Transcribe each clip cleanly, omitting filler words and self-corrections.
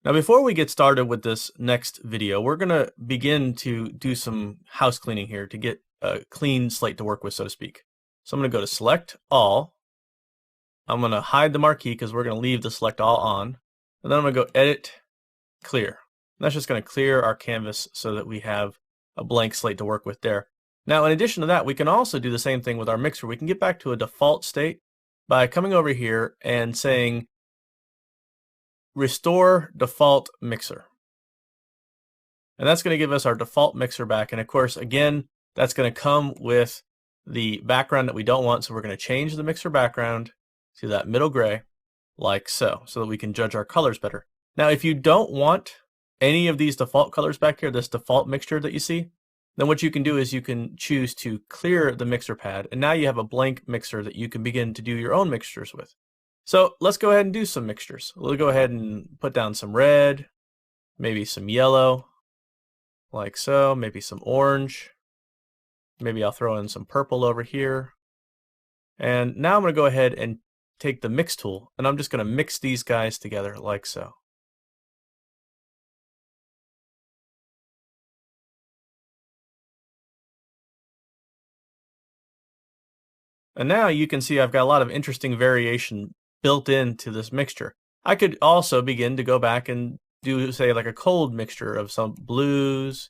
Now, before we get started with this next video, we're going to begin to do some house cleaning here to get a clean slate to work with, so to speak. So I'm going to go to Select All. I'm going to hide the marquee because we're going to leave the Select All on. And then I'm going to go Edit, Clear. And that's just going to clear our canvas so that we have a blank slate to work with there. Now, in addition to that, we can also do the same thing with our mixer. We can get back to a default state by coming over here and saying Restore Default Mixer. And that's going to give us our default mixer back. And of course, again, that's going to come with the background that we don't want. So we're going to change the mixer background to that middle gray, like so that we can judge our colors better. Now, if you don't want any of these default colors back here, this default mixture that you see, then what you can do is you can choose to clear the mixer pad. And now you have a blank mixer that you can begin to do your own mixtures with. So let's go ahead and do some mixtures. We'll go ahead and put down some red, maybe some yellow, like so, maybe some orange. Maybe I'll throw in some purple over here. And now I'm going to go ahead and take the mix tool, and I'm just going to mix these guys together like so. And now you can see I've got a lot of interesting variation built into this mixture. I could also begin to go back and do, say, like a cold mixture of some blues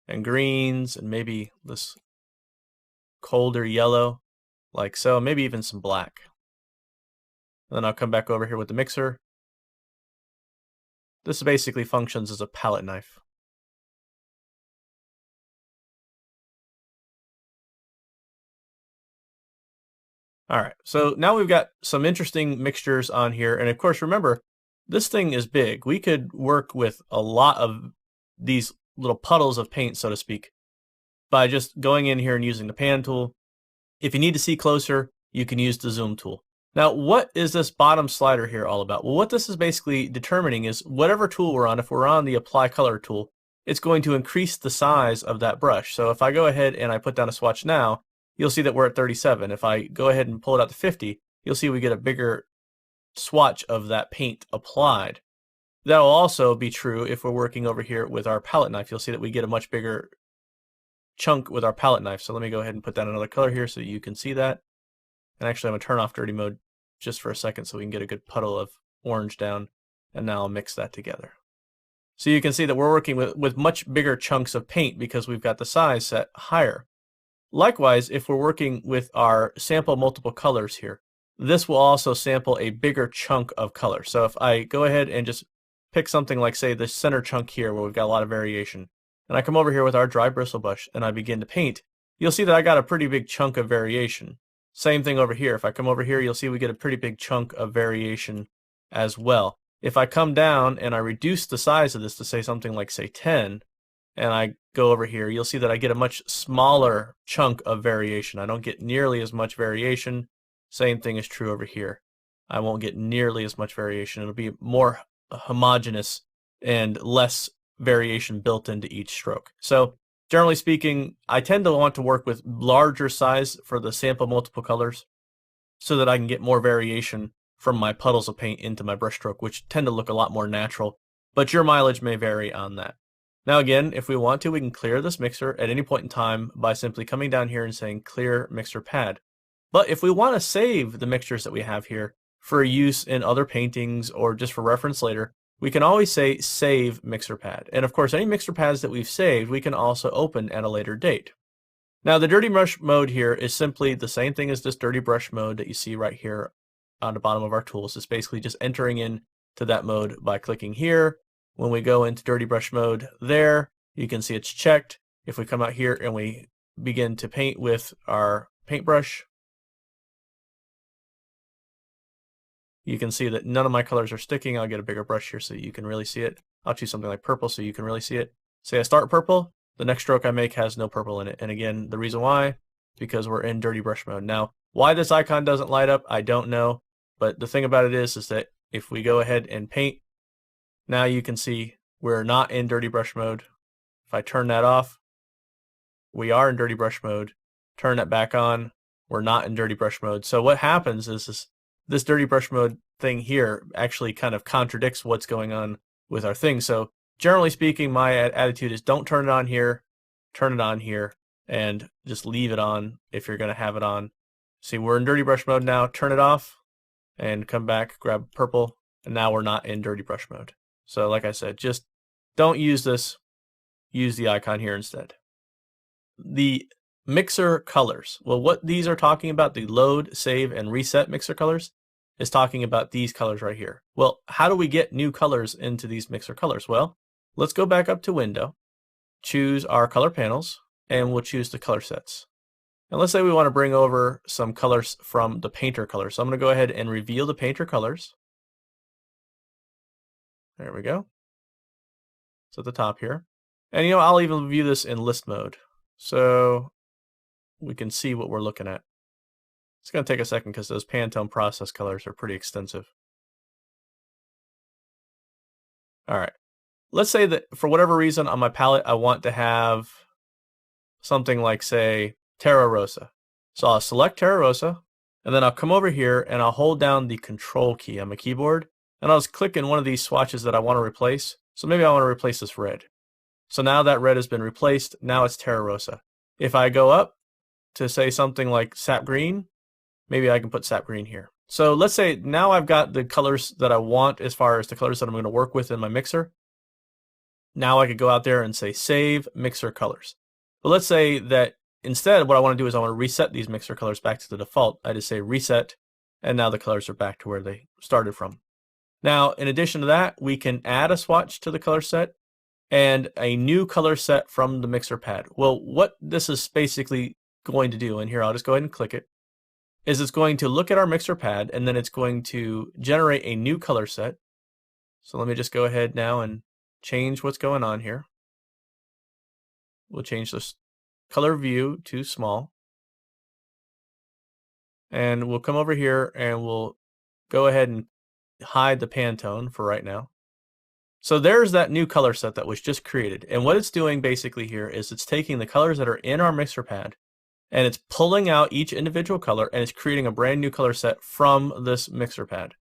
and greens and maybe this colder yellow, like so, maybe even some black. And then I'll come back over here with the mixer. This basically functions as a palette knife. All right, so now we've got some interesting mixtures on here. And of course, remember, this thing is big. We could work with a lot of these little puddles of paint, so to speak, by just going in here and using the pan tool. If you need to see closer, you can use the zoom tool. Now, what is this bottom slider here all about? Well, what this is basically determining is whatever tool we're on, if we're on the apply color tool, it's going to increase the size of that brush. So if I go ahead and I put down a swatch now, you'll see that we're at 37. If I go ahead and pull it out to 50, you'll see we get a bigger swatch of that paint applied. That will also be true if we're working over here with our palette knife. You'll see that we get a much bigger chunk with our palette knife. So let me go ahead and put down another color here so you can see that. And actually, I'm going to turn off dirty mode just for a second so we can get a good puddle of orange down. And now I'll mix that together. So you can see that we're working with much bigger chunks of paint because we've got the size set higher. Likewise, if we're working with our sample multiple colors here, this will also sample a bigger chunk of color. So if I go ahead and just pick something like, say, the center chunk here where we've got a lot of variation, and I come over here with our dry bristle brush and I begin to paint, you'll see that I got a pretty big chunk of variation. Same thing over here. If I come over here, you'll see we get a pretty big chunk of variation as well. If I come down and I reduce the size of this to say something like, say, 10, and I go over here, you'll see that I get a much smaller chunk of variation. I don't get nearly as much variation. Same thing is true over here. I won't get nearly as much variation. It'll be more homogeneous and less variation built into each stroke. So generally speaking, I tend to want to work with larger size for the sample multiple colors so that I can get more variation from my puddles of paint into my brush stroke, which tend to look a lot more natural, but your mileage may vary on that. Now again, if we want to, we can clear this mixer at any point in time by simply coming down here and saying clear mixer pad. But if we want to save the mixtures that we have here for use in other paintings or just for reference later, we can always say save mixer pad. And of course, any mixer pads that we've saved, we can also open at a later date. Now the dirty brush mode here is simply the same thing as this dirty brush mode that you see right here on the bottom of our tools. It's basically just entering in to that mode by clicking here. When we go into dirty brush mode there, you can see it's checked. If we come out here and we begin to paint with our paintbrush, you can see that none of my colors are sticking. I'll get a bigger brush here so you can really see it. I'll choose something like purple so you can really see it. Say I start purple, the next stroke I make has no purple in it. And again, the reason why, because we're in dirty brush mode. Now, why this icon doesn't light up, I don't know. But the thing about it is that if we go ahead and paint, now you can see we're not in dirty brush mode. If I turn that off, we are in dirty brush mode. Turn that back on, we're not in dirty brush mode. So what happens is this dirty brush mode thing here actually kind of contradicts what's going on with our thing. So generally speaking, my attitude is don't turn it on here, turn it on here, and just leave it on if you're going to have it on. See, we're in dirty brush mode now. Turn it off and come back, grab purple, and now we're not in dirty brush mode. So like I said, just don't use this. Use the icon here instead. The mixer colors. Well, what these are talking about, the load, save, and reset mixer colors, is talking about these colors right here. Well, how do we get new colors into these mixer colors? Well, let's go back up to Window, choose our color panels, and we'll choose the color sets. And let's say we want to bring over some colors from the painter colors. So I'm going to go ahead and reveal the painter colors. There we go. It's at the top here. And I'll even view this in list mode so we can see what we're looking at. It's going to take a second because those Pantone process colors are pretty extensive. All right. Let's say that for whatever reason on my palette I want to have something like, say, Terra Rosa. So I'll select Terra Rosa, and then I'll come over here and I'll hold down the Control key on my keyboard, and I'll just click in one of these swatches that I want to replace. So maybe I want to replace this red. So now that red has been replaced. Now it's Terra Rosa. If I go up to say something like Sap Green, maybe I can put Sap Green here. So let's say now I've got the colors that I want as far as the colors that I'm going to work with in my mixer. Now I could go out there and say Save Mixer Colors. But let's say that instead what I want to do is I want to reset these mixer colors back to the default. I just say Reset, and now the colors are back to where they started from. Now, in addition to that, we can add a swatch to the color set and a new color set from the mixer pad. Well, what this is basically going to do, and here I'll just go ahead and click it, is it's going to look at our mixer pad and then it's going to generate a new color set. So let me just go ahead now and change what's going on here. We'll change this color view to small. And we'll come over here and we'll go ahead and hide the Pantone for right now. So there's that new color set that was just created. And what it's doing basically here is it's taking the colors that are in our mixer pad and it's pulling out each individual color and it's creating a brand new color set from this mixer pad.